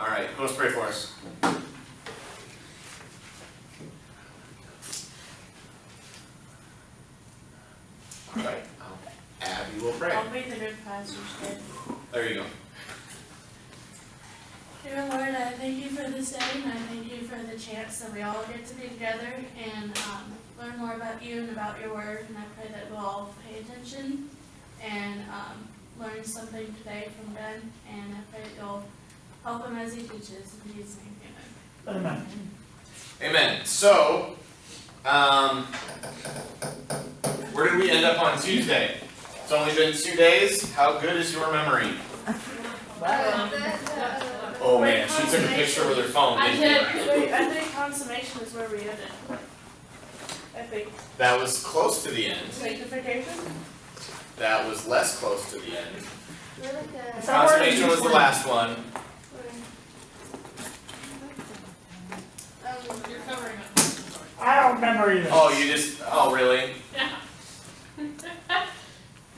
right, who wants to pray for us? All right, Abby will pray. I'll be the good pastor's kid. There you go. Dear Lord, I thank you for this day, and I thank you for the chance that we all get to be together and learn more about you and about your word. And I pray that we'll all pay attention and learn something today from Ben. And I pray that you'll help him as he teaches. In Jesus' name, amen. Amen. Amen. So, where did we end up on Tuesday? It's only been 2 days. How good is your memory? Oh man, she took a picture with her phone, I didn't she? I think consummation is where we ended. I think. That was close to the end. Sanctification? That was less close to the end. It's not hard to Consummation use was the words. last one. You're covering up. I don't remember either. Oh, you just, oh really? Yeah.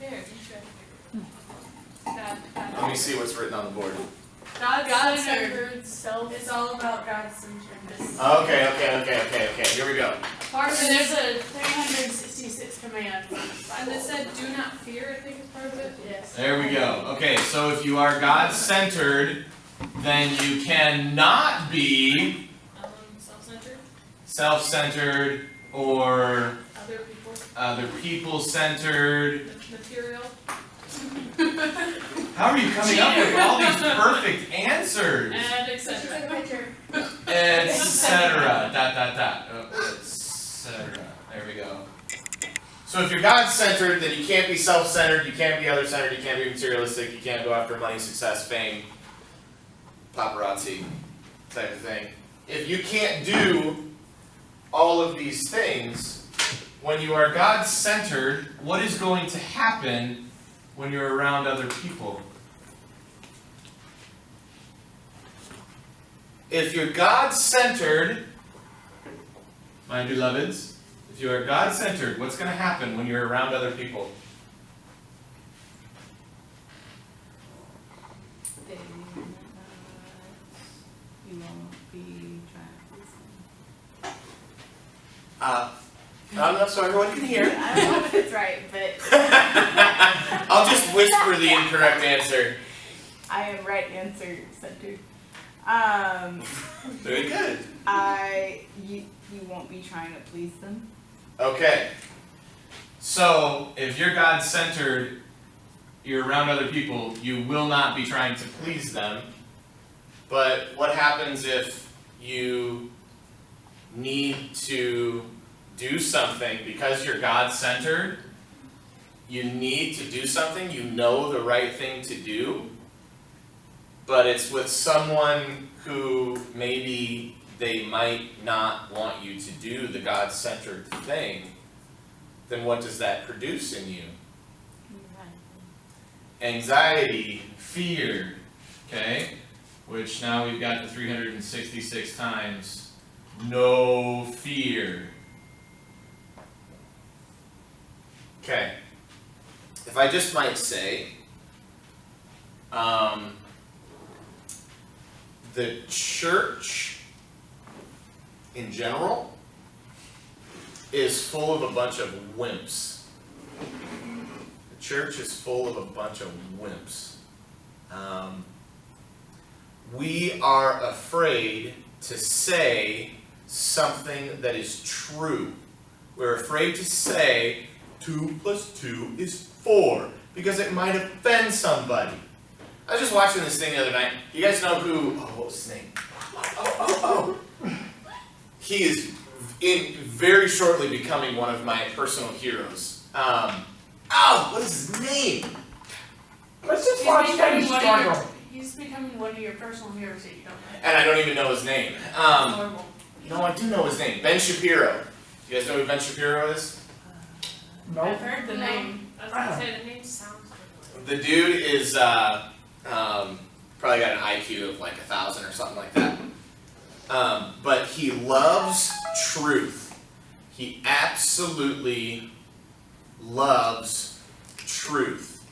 Here, you should. God. Let me see what's written on the board. God-centered self. It's all about God-centeredness. Okay, here we go. And there's a 366 commands. And it said, "Do not fear." I think is part of it. Yes. There we go. Okay, so if you are God-centered, then you cannot be Self-centered. self-centered or Other people. people-centered. Material. How are you coming up with all these perfect answers? And etc. Etc. Etc. There we go. So if you're God-centered, then you can't be self-centered, you can't be other-centered, you can't be materialistic, you can't go after money, success, fame, paparazzi type of thing. If you can't do all of these things, when you are God-centered, what is going to happen when you're around other people? If you're God-centered, my beloveds, if you are God-centered, what's going to happen when you're around other people? You won't be trying I'm not so everyone can hear. I don't know if it's right, but I'll just whisper the incorrect answer. I am right answer centered. Very good. You won't be trying to please them. Okay. So, if you're God-centered, you're around other people, you will not be trying to please them. But what happens if you need to do something because you're God-centered? You need to do something, you know the right thing to do, but it's with someone who maybe they might not want you to do the God-centered thing, then what does that produce in you? Anxiety, fear, okay? Which now we've got the 366 times. No fear. Okay. If I just might say, the church in general is full of a bunch of wimps. The church is full of a bunch of wimps. We are afraid to say something that is true. We're afraid to say 2 + 2 is 4 because it might offend somebody. I was just watching this thing the other night. You guys know who? Oh, what was his name? He is very shortly becoming one of my personal heroes. What is his name? Let's just watch them struggle. He's becoming one of your personal heroes that you don't know. And I don't even know his name. Normal. No, I do know his name. Ben Shapiro. You guys know who Ben Shapiro is? Nope. I've heard the name. I was gonna say the name sounds familiar. The dude is probably got an IQ of like 1,000 or something like that. But he loves truth. He absolutely loves truth.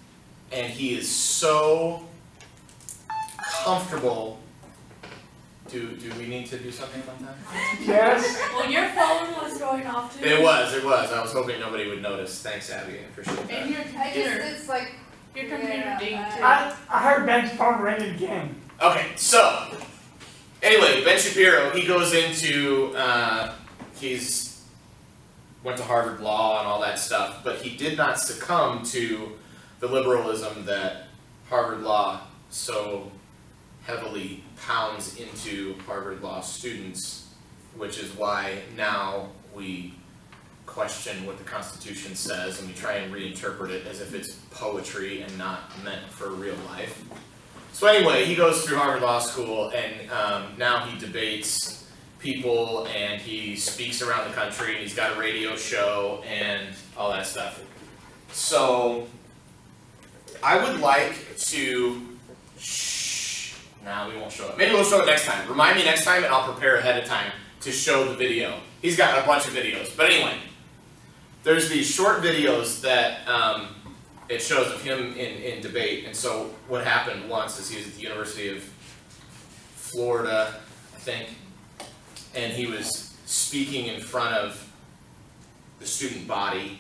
And he is so comfortable Do we need to do something about that? Yes. Well, your phone was going off too. It was. I was hoping nobody would notice. Thanks, Abby. I appreciate that. And your I just, computer, it's like, your computer dinged too. I heard Ben's phone ring again. Okay, so anyway, Ben Shapiro, he goes into he's went to Harvard Law and all that stuff, but he did not succumb to the liberalism that Harvard Law so heavily pounds into Harvard Law students, which is why now we question what the Constitution says and we try and reinterpret it as if it's poetry and not meant for real life. So anyway, he goes through Harvard Law School and now he debates people and he speaks around the country and he's got a radio show and all that stuff. So I would like to, we won't show it. Maybe we'll show it next time. Remind me next time and I'll prepare ahead of time to show the video. He's got a bunch of videos. But anyway, there's these short videos that it shows of him in debate. And so what happened once is he was at the University of Florida, I think, and he was speaking in front of the student body,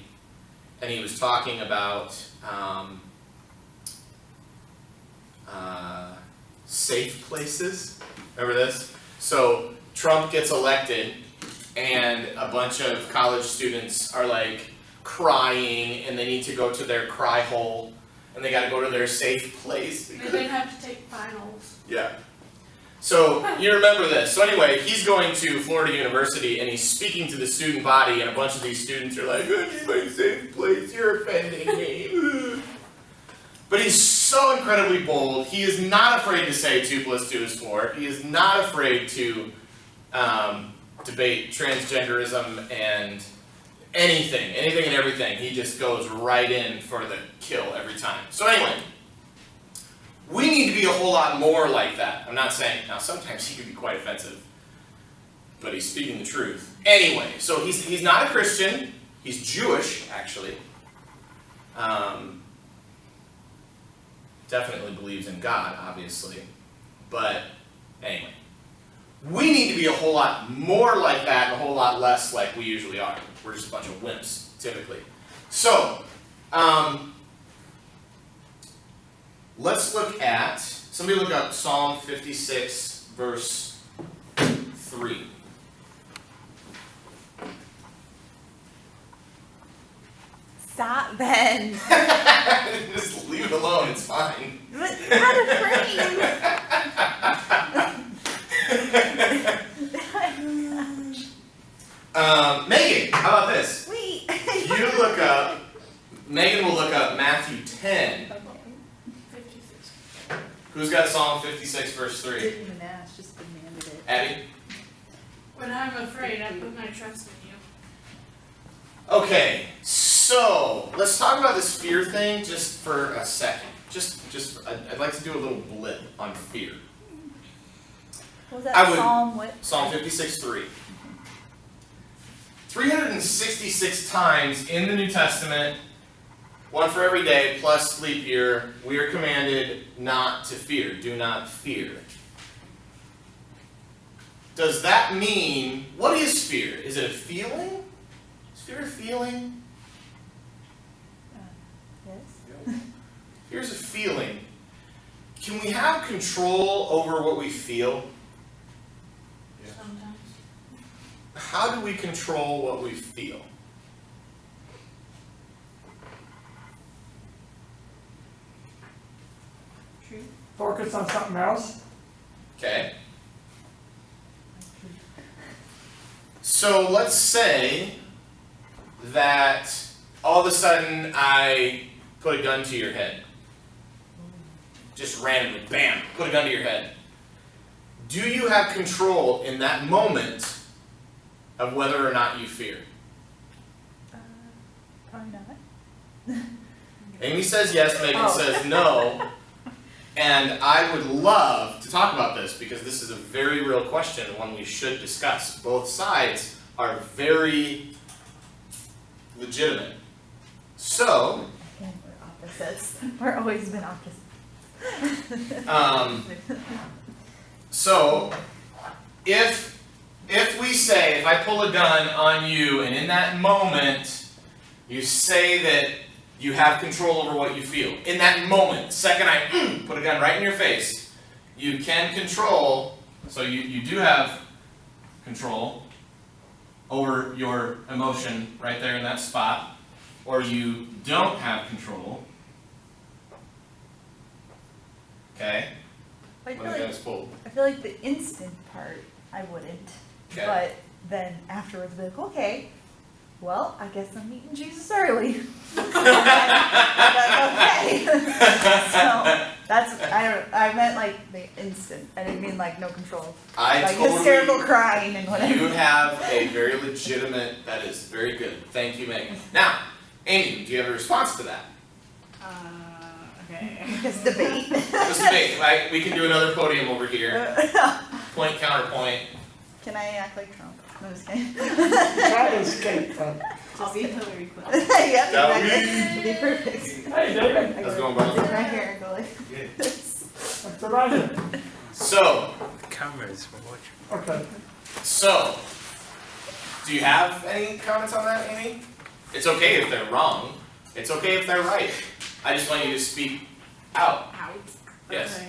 and he was talking about safe places. Remember this? So Trump gets elected, and a bunch of college students are like crying, and they need to go to their cry hole, and they got to go to their safe place. They didn't have to take finals. Yeah. So you remember this. So anyway, he's going to Florida University, and he's speaking to the student body, and a bunch of these students are like, "I need my safe place. You're offending me." But he's so incredibly bold. He is not afraid to say 2 + 2 is 4. He is not afraid to debate transgenderism and anything and everything. He just goes right in for the kill every time. So anyway, we need to be a whole lot more like that. I'm not saying, now sometimes he can be quite offensive, but he's speaking the truth. Anyway, so he's not a Christian. He's Jewish, actually. Definitely believes in God, obviously. But anyway, we need to be a whole lot more like that and a whole lot less like we usually are. We're just a bunch of wimps, typically. So, let's look at, somebody look up Psalm 56, verse 3. stop, Ben. Just leave it alone, it's fine. But out of frame. Megan, how about this? Wait. You look up, Megan will look up Matthew 10. 56. Who's got Psalm 56, verse 3? Didn't even ask, just demanded it. Abby? When I'm afraid, I put my trust in you. Okay, so let's talk about this fear thing just for a second. I'd like to do a little blip on fear. What was that I would- Psalm? What? Psalm 56, 3. 366 times in the New Testament, one for every day, plus leap year, we are commanded not to fear. Do not fear. Does that mean, what is fear? Is it a feeling? Is fear a feeling? Yes. Here's a feeling. Can we have control over what we feel? Sometimes. How do we control what we feel? True. Focus on something else. Okay. So let's say that all of a sudden I put a gun to your head. Just randomly, bam, put a gun to your head. Do you have control in that moment of whether or not you fear? Probably not. Amy says yes, Megan Oh. says no. And I would love to talk about this because this is a very real question and one we should discuss. Both sides are very legitimate. So, Again, we're opposites. We're always been opposites. so if we say, if I pull a gun on you and in that moment you say that you have control over what you feel, in that moment, second I put a gun right in your face, you can control, so you do have control over your emotion right there in that spot, or you don't have control. Okay? I When feel the like gun is pulled. I feel like the instant part I wouldn't, Okay. but then afterwards be like, okay, well, I guess I'm meeting Jesus early. I'm like, okay. So that's I meant like the instant. I didn't mean like no control. I Like totally. hysterical crying and whatever. You have a very legitimate. That is very good. Thank you, Megan. Now, Amy, do you have a response to that? Okay. Just debate. Just debate. Right? We can do another podium over here. Point counterpoint. Can I act like Trump? No, I'm just kidding. Try to escape from. I'll be Hillary Clinton. Yep, That would exactly. It'd be perfect. Hey, David. I How's it go going, brother? sit right here and go like this. That's what I did. So, Cameras for watching. Okay. so, do you have any comments on that, Amy? It's okay if they're wrong. It's okay if they're right. I just want you to speak out. Out. Yes. Okay.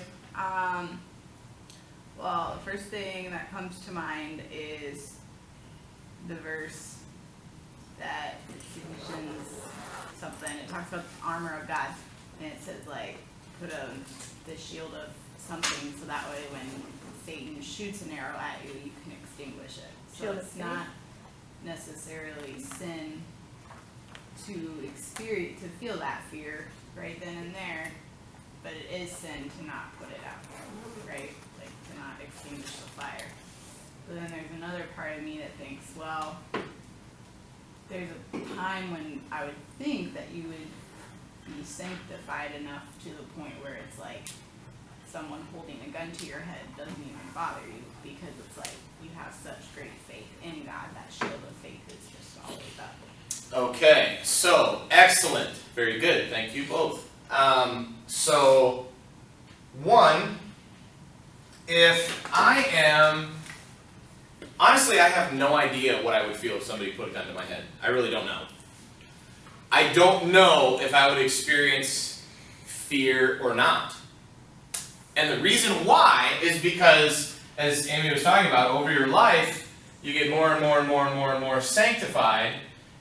Well, the first thing that comes to mind is the verse that mentions something. It talks about the armor of God, and it says like put the shield of something, so that way when Satan shoots an arrow at you, you can extinguish it. So Shield of it's faith. not necessarily sin to experience, to feel that fear right then and there, but it is sin to not put it out, right? Like to not extinguish the fire. But then there's another part of me that thinks, well, there's a time when I would think that you would be sanctified enough to the point where it's like someone holding a gun to your head doesn't even bother you, because it's like you have such great faith in God, that shield of faith is just always up. Okay, so excellent, very good. Thank you both. So one, if I am honestly, I have no idea what I would feel if somebody put a gun to my head. I really don't know. I don't know if I would experience fear or not. And the reason why is because, as Amy was talking about, over your life, you get more and more and more and more and more sanctified.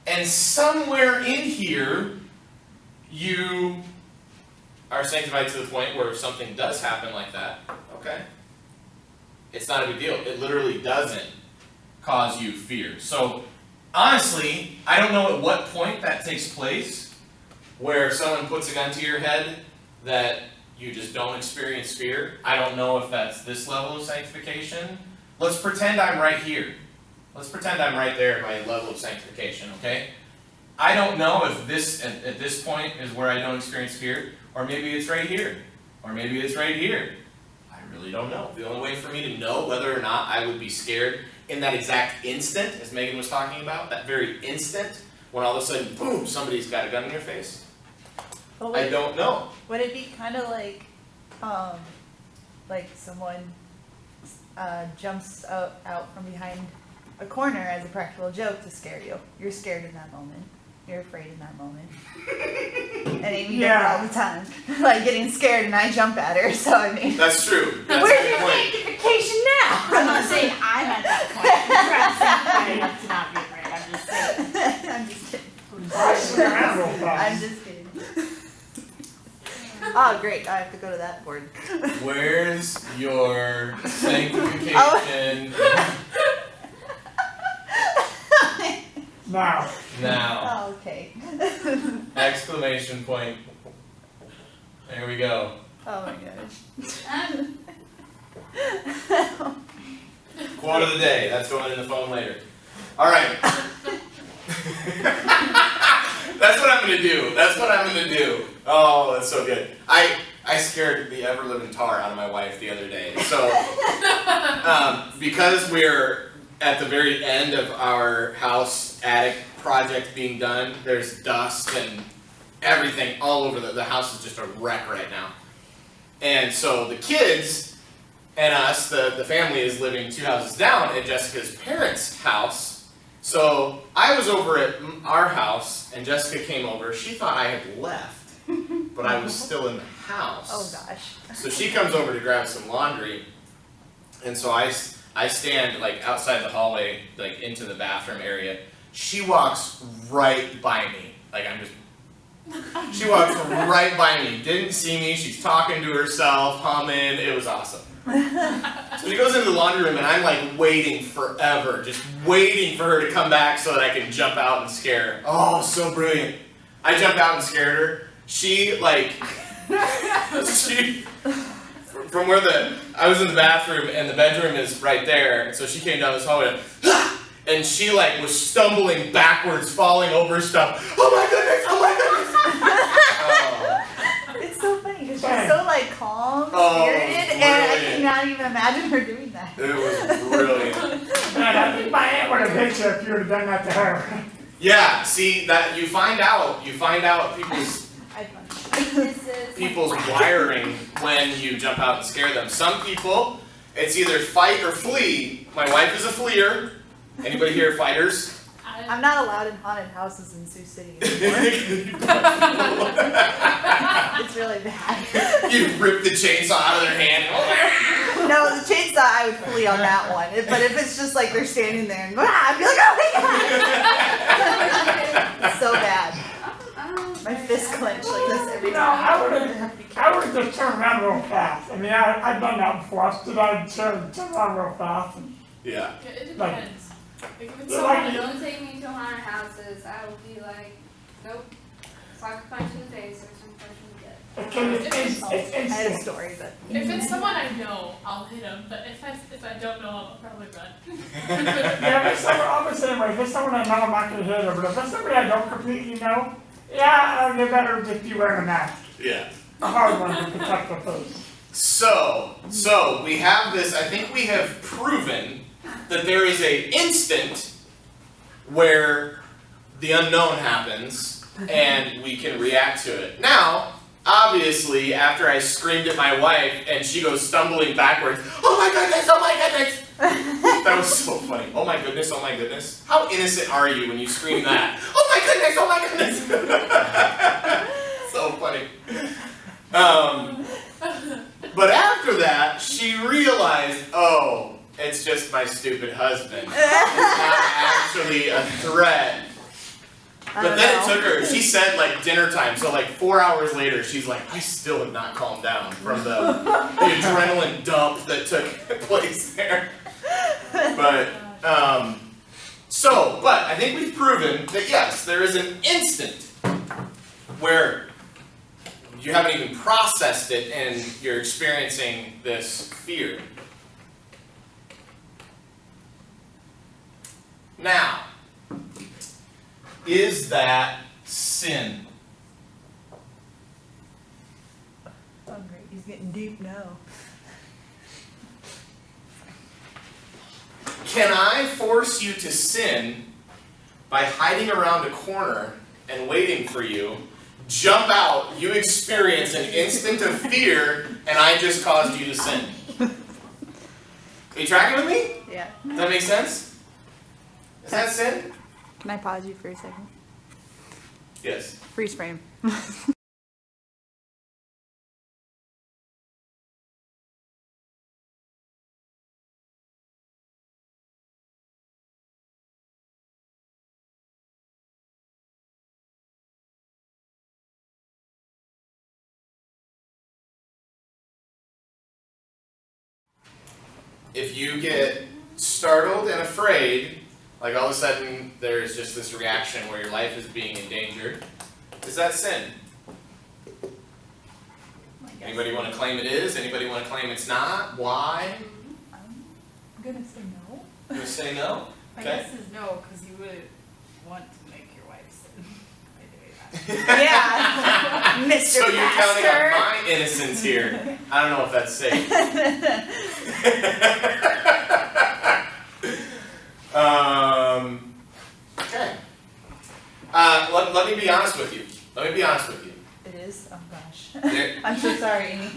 And somewhere in here, you are sanctified to the point where if something does happen like that, okay, it's not a big deal. It literally doesn't cause you fear. So, honestly, I don't know at what point that takes place, where someone puts a gun to your head that you just don't experience fear. I don't know if that's this level of sanctification. Let's pretend I'm right here. Let's pretend I'm right there at my level of sanctification, okay? I don't know if this, at this point, is where I don't experience fear, or maybe it's right here, or maybe it's right here. I really don't know. The only way for me to know whether or not I would be scared in that exact instant, as Megan was talking about, that very instant, when all of a sudden, boom, somebody's got a gun in your face, Well, I don't know. would it be kind of like someone jumps out from behind a corner as a practical joke to scare you? You're scared in that moment. You're afraid in that moment. And Amy does it all the time. Like getting scared and I jump at her, so I mean. That's true. That's Where's a your good point. sanctification now? I'm not saying I'm at that point. I'm trying to say I'm enough to not be afraid. I'm just saying. I'm just kidding. Driving around real fast. I'm just kidding. Oh, great. I have to go to that board. Where's your sanctification Now. now? Oh, okay. Exclamation point. There we go. Oh my gosh. Quote of the day. That's going in the phone later. All right. That's what I'm gonna do. That's what I'm gonna do. Oh, that's so good. I scared the ever living tar out of my wife the other day. So because we're at the very end of our house attic project being done, there's dust and everything all over the house is just a wreck right now. And so the kids and us, the family is living 2 houses down at Jessica's parents' house. So I was over at our house, and Jessica came over. She thought I had left, but I was still in the house. Oh gosh. So she comes over to grab some laundry, and so I stand like outside the hallway, like into the bathroom area. She walks right by me, like she walks right by me, didn't see me, she's talking to herself, humming, it was awesome. So she goes into the laundry room and I'm like waiting forever, just waiting for her to come back so that I can jump out and scare her. Oh, so brilliant. I jumped out and scared her. She like, from where I was in the bathroom and the bedroom is right there, and so she came down this hallway and she like was stumbling backwards, falling over stuff. Oh my goodness, oh my goodness. It's so funny because she's so like calm, spirited, and I cannot even imagine her doing that. It was brilliant. Man, I think my aunt would have hit you if you would have done that to her. Yeah, see that you find out people's wiring when you jump out and scare them. Some people, it's either fight or flee. My wife is a fleer. Anybody here fighters? I'm not allowed in haunted houses in Sioux City anymore. It's really bad. You rip the chainsaw out of their hand. No, the chainsaw I would flee on that one. But if it's just like they're standing there and I'd be like, oh my god! It's so bad. My fist clenched like this every No, time. I would have just turned around real fast. I mean, I've done that before. I stood out and turned around real fast. And, Yeah. It depends. Like if it's You're someone like- Don't take me to haunted houses. I will be like, nope. Sucker punch in the face or some punch in the gut. it's I had a instant. story, but if it's someone I know, I'll hit them. But if I don't know, I'll probably run. Yeah, if it's someone, obviously, anyway, if it's someone I know, I'm not going to hit her. But if it's somebody I don't completely know, yeah, you better just be wearing a mask. Yeah. A hard one to protect the face. So we have this, I think we have proven that there is a instant where the unknown happens and we can react to it. Now, obviously, after I screamed at my wife and she goes stumbling backwards, oh my goodness, oh my goodness! That was so funny. Oh my goodness, oh my goodness. How innocent are you when you scream that? Oh my goodness, oh my goodness! So funny. But after that, she realized, oh, it's just my stupid husband. It's not actually a threat. But then it took her, she said like dinner time, so like 4 hours later, she's like, I still have not calmed down from the adrenaline dump that took place there. But I think we've proven that yes, there is an instant where you haven't even processed it and you're experiencing this fear. Now, is that sin? oh great, he's getting deep now. Can I force you to sin by hiding around a corner and waiting for you? Jump out, you experience an instant of fear, and I just caused you to sin. Are you tracking with me? Yeah. Does that make sense? Is that sin? Can I pause you for a second? Yes. Freeze frame. If you get startled and afraid, like all of a sudden there's just this reaction where your life is being endangered, is that sin? Anybody want to claim it is? Anybody want to claim it's not? Why? I'm gonna say no. You gonna say no? My Okay. guess is no, because you would want to make your wife sin by doing that. Yeah, Mr. So you're counting Pastor. on my innocence here. I don't know if that's safe. Okay. Let me be honest with you. Let me be honest with you. It is. gosh. There- I'm so sorry, Amy.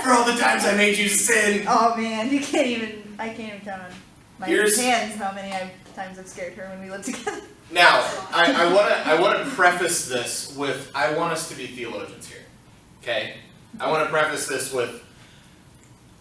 For all the times I made you sin. Oh man, I can't even count on my Here's- hands how many times I've scared her when we lived together. Now, I wanna preface this with, I want us to be theologians here, okay? I wanna preface this with,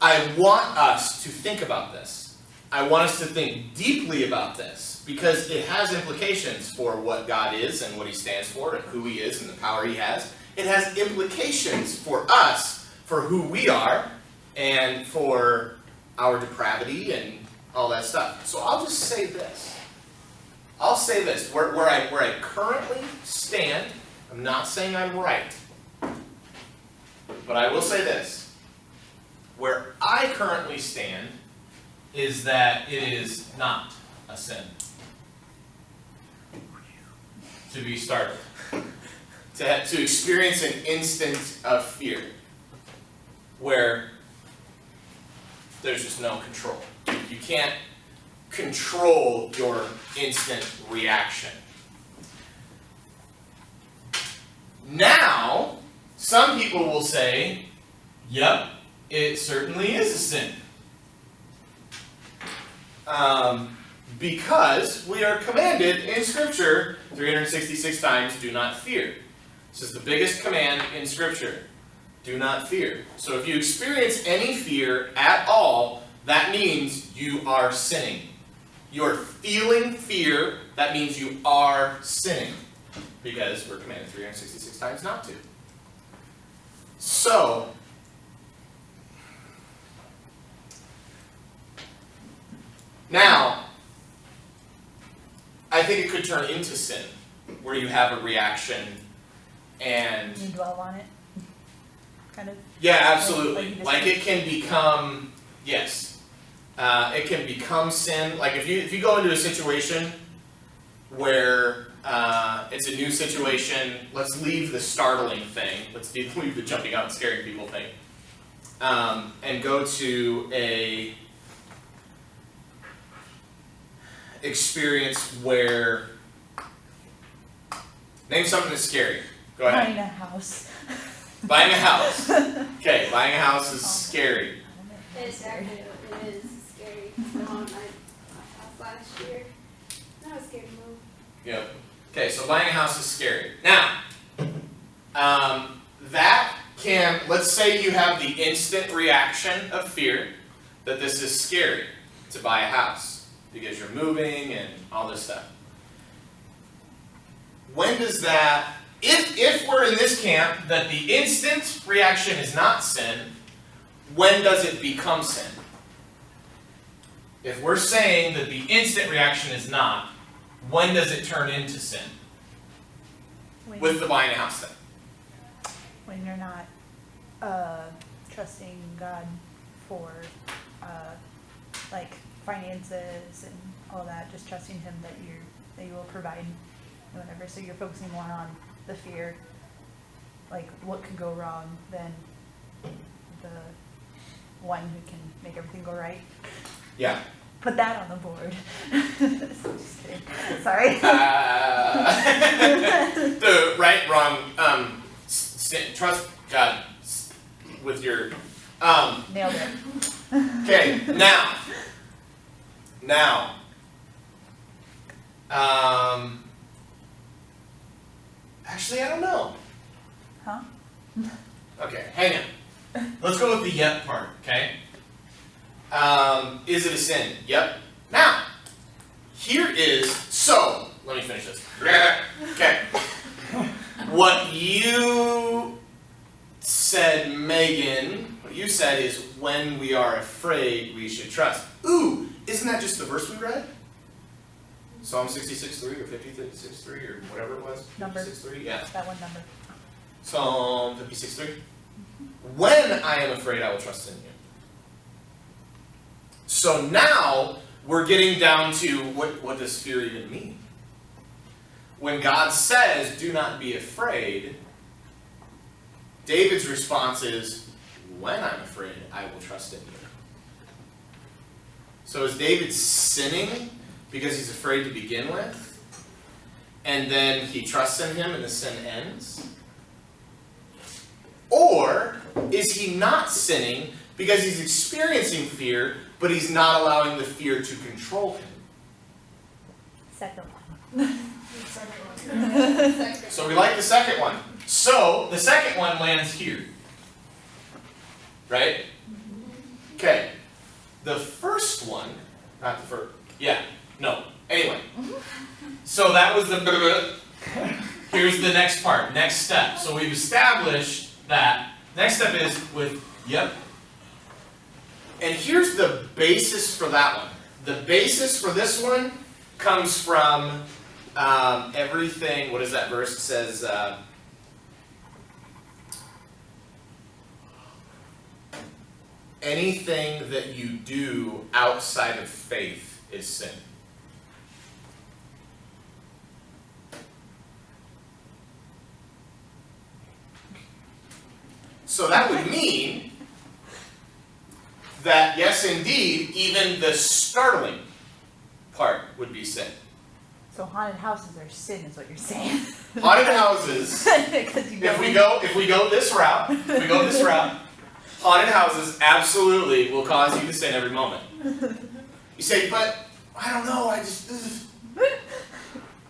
I want us to think about this. I want us to think deeply about this, because it has implications for what God is and what He stands for and who He is and the power He has. It has implications for us, for who we are, and for our depravity and all that stuff. So I'll just say this. I'll say this, where I currently stand, I'm not saying I'm right, but I will say this. Where I currently stand is that it is not a sin to be startled, to experience an instant of fear, where there's just no control. You can't control your instant reaction. Now, some people will say, yep, it certainly is a sin. Because we are commanded in Scripture 366 times, do not fear. This is the biggest command in Scripture. Do not fear. So if you experience any fear at all, that means you are sinning. You're feeling fear, that means you are sinning. Because we're commanded 366 times not to. So, now, I think it could turn into sin, where you have a reaction and... You dwell on it, kind of. Yeah, absolutely. Like you just Like it can become, yes, it can become sin. Like if you go into a situation where it's a new situation, let's leave the startling thing, let's leave the jumping out and scaring people thing, and go to a experience where, name something that's scary. Go ahead. Buying a house. Buying a house. Okay, buying a house is scary. It's actually, it is scary. So on my house last year, I was scared to move. Yep. Okay, so buying a house is scary. Now, that can, let's say you have the instant reaction of fear that this is scary to buy a house because you're moving and all this stuff. When does that, if we're in this camp that the instant reaction is not sin, when does it become sin? If we're saying that the instant reaction is not, when does it turn into sin? With the buying a house thing. When you're not trusting God for like finances and all that, just trusting Him that you will provide and whatever. So you're focusing more on the fear, like what could go wrong, than the one who can make everything go right. Yeah. Put that on the board. Just kidding. Sorry. The right, wrong, trust God with your, Nailed it. okay, now, actually, I don't know. Huh? Okay, hang on. Let's go with the yep part, okay? Is it a sin? Yep. Now, here is, so, let me finish this. Okay. What you said, Megan, what you said is when we are afraid, we should trust. Ooh, isn't that just the verse we read? Psalm 66:3 or 56:3 or whatever it was? Number. 56:3, yeah. That one number. Psalm 56:3. When I am afraid, I will trust in you. So now we're getting down to what does fear even mean? When God says, do not be afraid, David's response is, when I'm afraid, I will trust in you. So is David sinning because he's afraid to begin with? And then he trusts in him and the sin ends? is he not sinning because he's experiencing fear, but he's not allowing the fear to control him? Second one. So we like the second one. So the second one lands here. Right? Okay. The first one, not the first, yeah, no. Anyway. So that was the here's the next part, next step. So we've established that. Next step is with, yep. And here's the basis for that one. The basis for this one comes from everything, what is that verse? It says, anything that you do outside of faith is sin. So that would mean that, yes, indeed, even the startling part would be sin. So haunted houses are sin, is what you're saying. Haunted houses, 'Cause you if we go this route, haunted houses absolutely will cause you to sin every moment. You say, but I don't know, I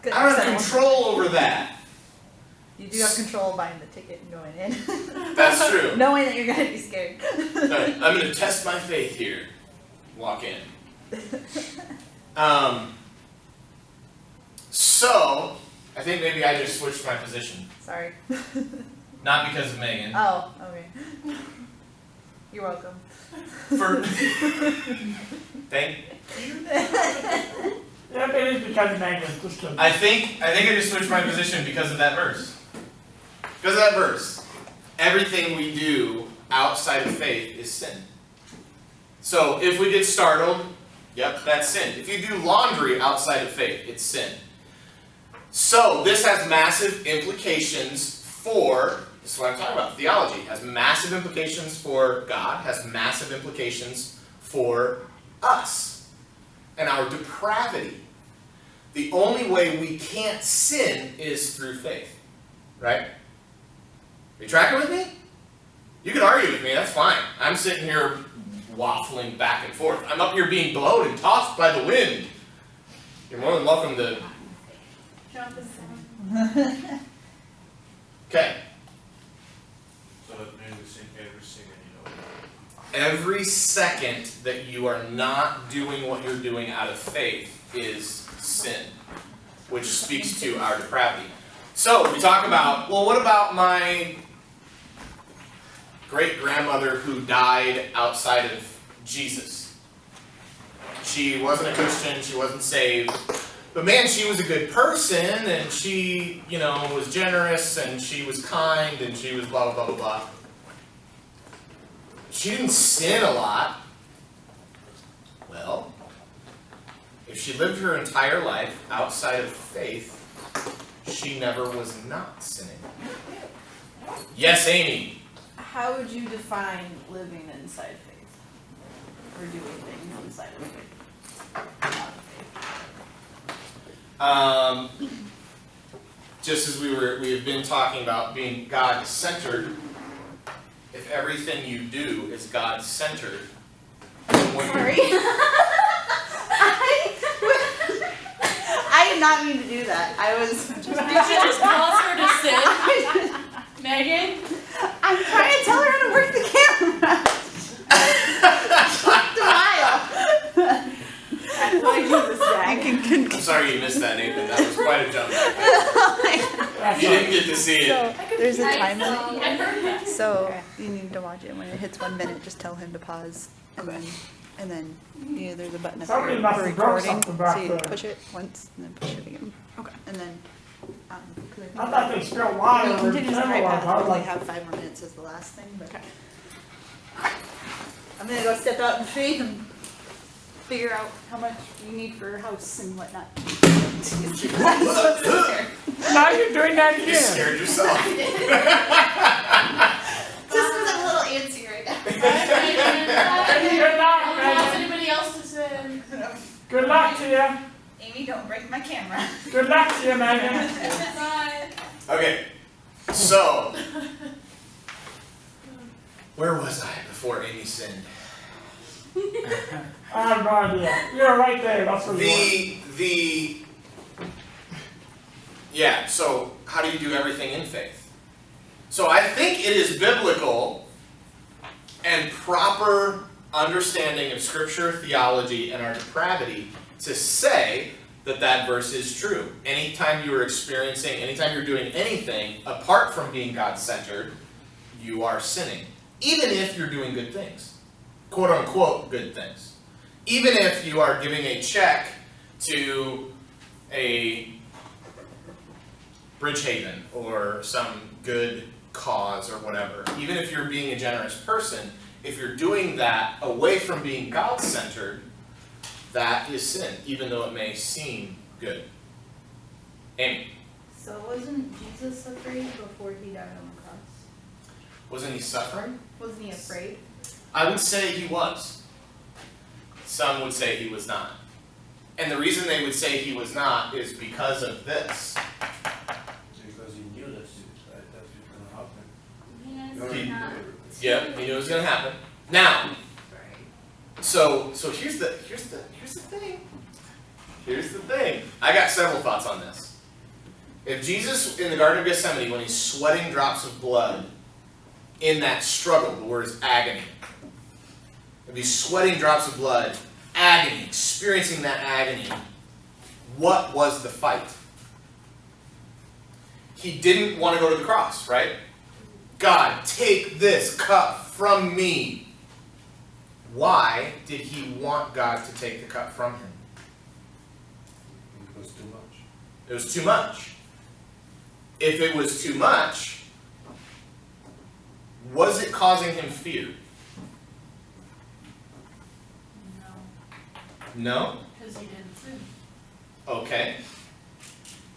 don't have control over that. You do have control of buying the ticket and going in. That's true. Knowing that you're going to be scared. Right, I'm going to test my faith here. Walk in. So, I think maybe I just switched my position. Sorry. Not because of Megan. Oh, okay. You're welcome. For thank you. Yep, it is because of Megan, just kidding. I think I just switched my position because of that verse. Because of that verse. Everything we do outside of faith is sin. So if we get startled, yep, that's sin. If you do laundry outside of faith, it's sin. So this has massive implications for, this is what I'm talking about, theology. It has massive implications for God, has massive implications for us and our depravity. The only way we can't sin is through faith. Right? Are you tracking with me? You can argue with me, that's fine. I'm sitting here waffling back and forth. I'm up here being blown and tossed by the wind. You're more than welcome to... Jump in front. Okay. So that means we sing every single, Every second that you are not doing what you're doing out of faith is sin, which speaks to our depravity. So we talk about, well, what about my great-grandmother who died outside of Jesus? She wasn't a Christian, she wasn't saved, but man, she was a good person, and she, was generous, and she was kind, and she was blah, blah, blah, blah, blah. She didn't sin a lot. Well, if she lived her entire life outside of faith, she never was not sinning. Yes, Amy? How would you define living inside faith? Or doing things inside of faith? Just as we have been talking about being God-centered, if everything you do is God-centered, then what Sorry. I did not mean to do that. I was Did you just cause her to sin? Megan? I'm trying to tell her how to work the camera. Denial. I'm sorry you missed that, Nathan. That was quite a jump back there. You didn't get to see it. So there's a time I limit. heard that. So you need to watch it. When it hits 1 minute, just tell him to pause, and then there's a button up Somebody here must for have broke recording. something back So you there. push it once and then push it again. Okay. And then. I thought they spilled water We over the continue the camera. right I path. was We only like, have 5 more minutes as the last thing, but. I'm gonna go step out in faith and figure out how much you need for a house and whatnot. now you're doing that You again. scared yourself. Just was a little antsy right now. Good luck, I don't want Megan. anybody else to sin. Good luck to you. Amy, don't break my camera. Good luck to you, Megan. Bye. Okay, so Where was I before Amy sinned? I have no idea. You're right there, that's where you Yeah, so how do you do everything in faith? So I think it is biblical and proper understanding of scripture, theology, and our depravity to say that that verse is true. Anytime you're doing anything apart from being God-centered, you are sinning. Even if you're doing good things. Quote unquote good things. Even if you are giving a check to a Bridgehaven or some good cause or whatever. Even if you're being a generous person, if you're doing that away from being God-centered, that is sin, even though it may seem good. Amy, So wasn't Jesus afraid before he died on the cross? wasn't he suffering? Wasn't he afraid? I would say he was. Some would say he was not. And the reason they would say he was not is because of this. Because he knew that's gonna happen. He knows it's not. Yep, he knew it was going to happen. Now, so here's the thing. Here's the thing. I got several thoughts on this. If Jesus in the Garden of Gethsemane, when he's sweating drops of blood in that struggle, the word is agony. If he's sweating drops of blood, agony, experiencing that agony, what was the fight? He didn't want to go to the cross, right? God, take this cup from me. Why did he want God to take the cup from him? It was too much. It was too much. If it was too much, was it causing him fear? No? Because he didn't sin. Okay.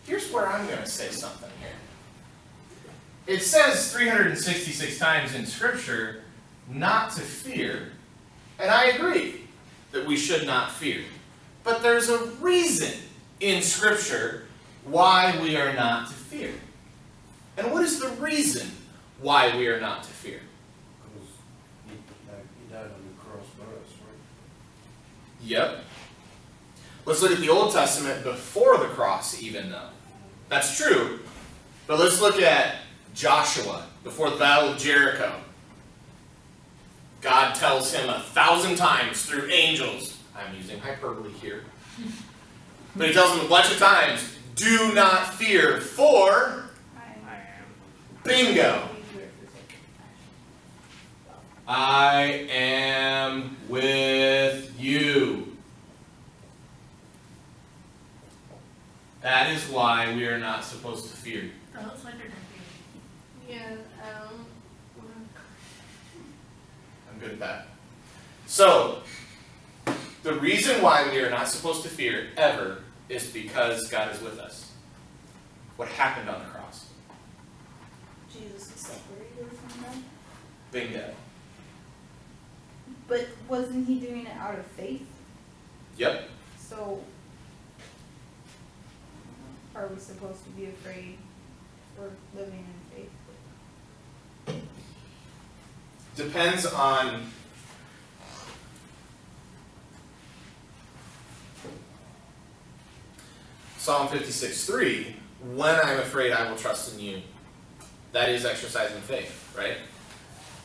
Here's where I'm going to say something here. It says 366 times in Scripture not to fear, and I agree that we should not fear. But there's a reason in Scripture why we are not to fear. And what is the reason why we are not to fear? Because he died on the cross for us, right? Yep. Let's look at the Old Testament before the cross, even though. That's true. But let's look at Joshua before the Battle of Jericho. God tells him 1,000 times through angels. I'm using hyperbole here. But he tells him a bunch of times, do not fear, for bingo. I am with you. That is why we are not supposed to fear. That looks like a good Yeah, I'm good at that. So, the reason why we are not supposed to fear ever is because God is with us. What happened on the cross? Jesus was separated from them. Bingo. But wasn't he doing it out of faith? Yep. So, are we supposed to be afraid for living in faith? Depends on Psalm 56:3. When I'm afraid, I will trust in you. That is exercising faith, right?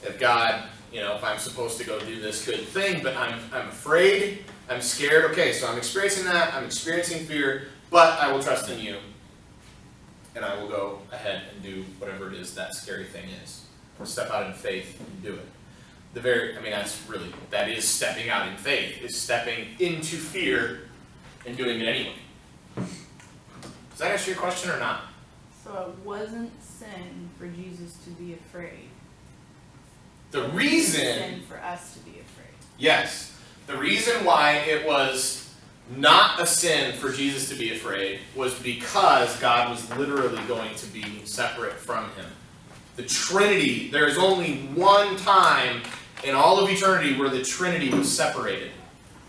If God, if I'm supposed to go do this good thing, but I'm afraid, I'm scared, okay, so I'm experiencing that, I'm experiencing fear, but I will trust in you. And I will go ahead and do whatever it is that scary thing is. Step out in faith and do it. That is stepping out in faith, is stepping into fear and doing it anyway. Does that answer your question or not? So it wasn't sin for Jesus to be afraid. The It was reason, sin for us to be afraid. yes, the reason why it was not a sin for Jesus to be afraid was because God was literally going to be separate from him. The Trinity, there is only one time in all of eternity where the Trinity was separated,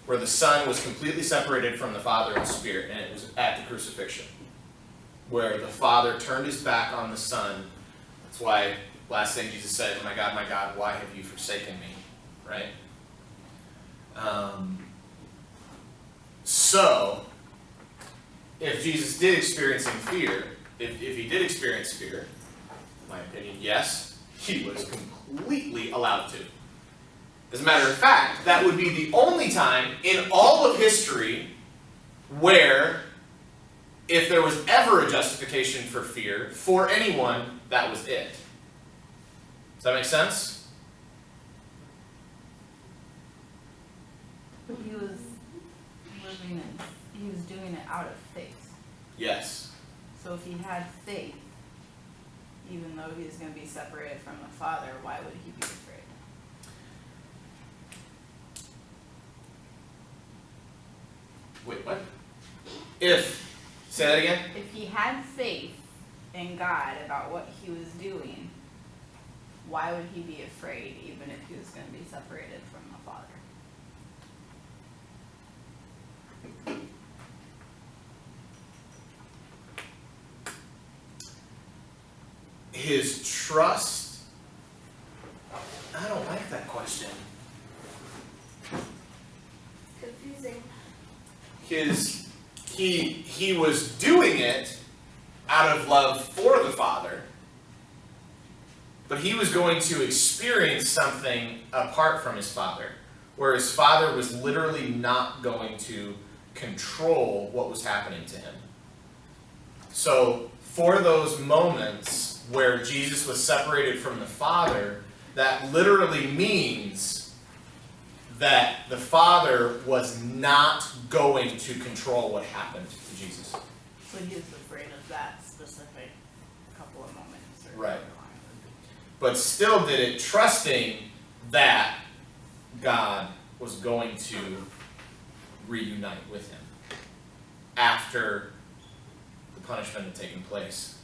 where the Son was completely separated from the Father and Spirit, and it was at the crucifixion, where the Father turned his back on the Son. That's why last thing Jesus said, my God, why have you forsaken me? Right? So, if Jesus did experience fear, if he did experience fear, in my opinion, yes, he was completely allowed to. As a matter of fact, that would be the only time in all of history where, if there was ever a justification for fear for anyone, that was it. Does that make sense? But he was doing it out of faith. Yes. So if he had faith, even though he was going to be separated from the Father, why would he be afraid? Wait, what? Say that again? If he had faith in God about what he was doing, why would he be afraid even if he was going to be separated from the Father? His trust? I don't like that question. Confusing. He was doing it out of love for the Father, but he was going to experience something apart from his Father, where his Father was literally not going to control what was happening to him. So, for those moments where Jesus was separated from the Father, that literally means that the Father was not going to control what happened to Jesus. So he was afraid of that specific couple of moments. Right. But still did it trusting that God was going to reunite with him after the punishment had taken place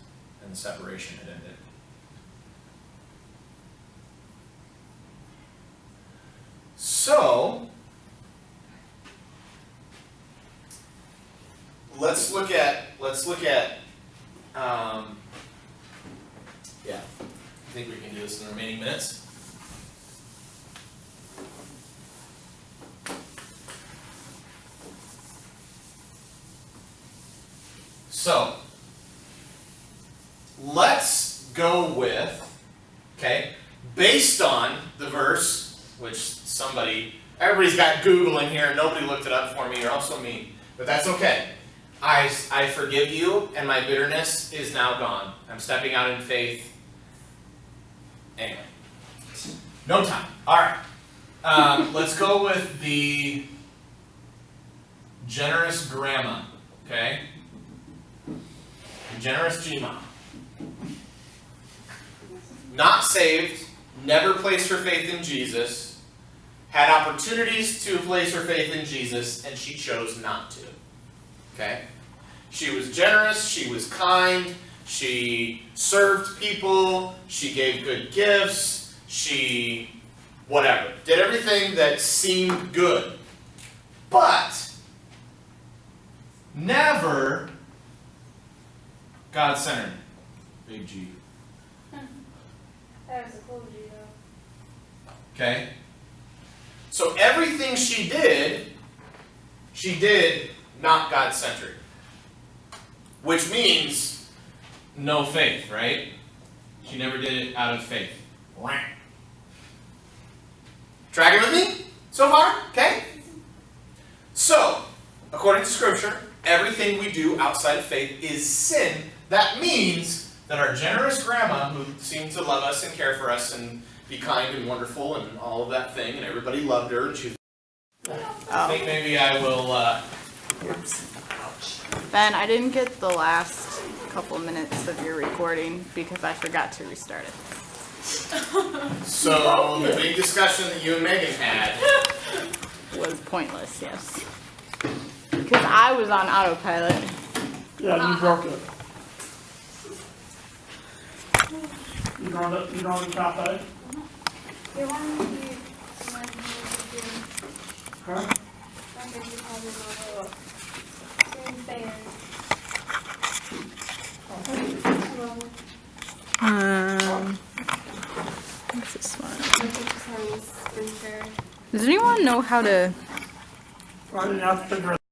and the separation had ended. So, let's look at, yeah, I think we can do this in the remaining minutes. So, let's go with, okay, based on the verse, which everybody's got Google in here, and nobody looked it up for me, you're also me, but that's okay. I forgive you, and my bitterness is now gone. I'm stepping out in faith. Anyway, no time. All right, let's go with the generous grandma, okay? The generous G-mom. Not saved, never placed her faith in Jesus, had opportunities to place her faith in Jesus, and she chose not to. Okay? She was generous, she was kind, she served people, she gave good gifts, she whatever. Did everything that seemed good. But never God-centered. Big G. That was a cool G though. Okay? So everything she did not God-centered. Which means no faith, right? She never did it out of faith. Tracking with me so far? Okay? So, according to Scripture, everything we do outside of faith is sin. That means that our generous grandma, who seemed to love us and care for us and be kind and wonderful and all of that thing, and everybody loved her, and she was... I think maybe I will... Ben, I didn't get the last couple minutes of your recording because I forgot to restart it. So, the big discussion that you and Megan had... Was pointless, yes. Because I was on autopilot. Yeah, you broke it. You going to cafe? Yeah, why don't you Huh? I think you probably know the same band. Hello. Just having a sprinter. Does anyone know how to Well, you have to figure